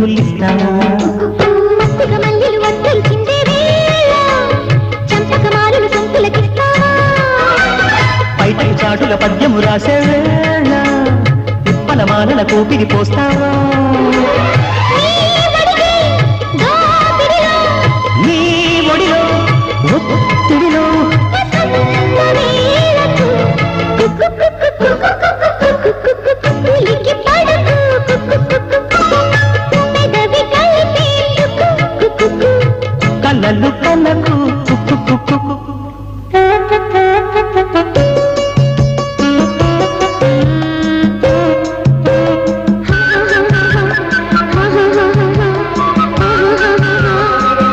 ముద్దులిస్తావా మత్తుగా మల్లెలు వద్దలు చిందే వేళ చంపకమారులు సొంతులకిస్తావా బయటకు చాటుల పద్యము రాసే వేళ తిప్పల మాలల కోపిరి పోస్తావా నీ ఒడిలో ఒత్తిడిలో కళ్ళలు కళ్ళకు